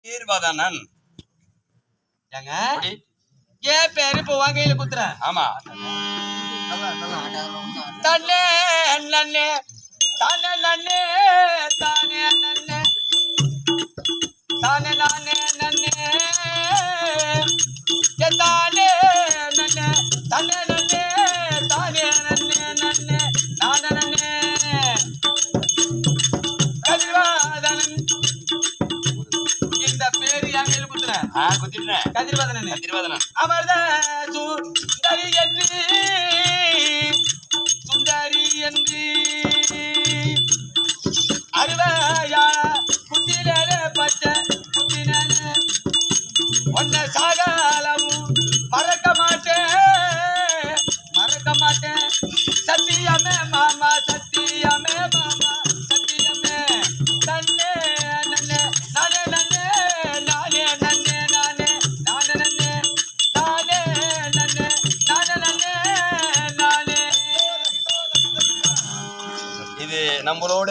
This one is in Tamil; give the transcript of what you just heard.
தீர்வதனன் ஏங்க ஏன் பேரு இப்போ வாங்கையில குத்துறேன். ஆமா தன்னே நன்னே தானே நன்னே தானே நன்னே தானே நானே நன்னே தானே நன்னே தானே நன்னே தானே நன்னே நன்னே நானே நன்னே கதிர்வாதனன். இந்த பேரு யாங்கையில குத்துறேன். குத்திட்டேன். கதிர்வாதனன் கதிர்வதனன் அமர்த சுந்தரி என்று சுந்தரி என்று அருவையா குத்திலே பச்ச குத்தினே ஒன்ன சாகலமும் மறக்க மாட்டேன் சத்தியமே மாமா சத்தியமே மாமா சத்தியமே நன்னே நன்னே நானே நன்னே நானே நன்னே நானே நானே நன்னே தானே நன்னே நானே நன்னே நானே. இது நம்மளோட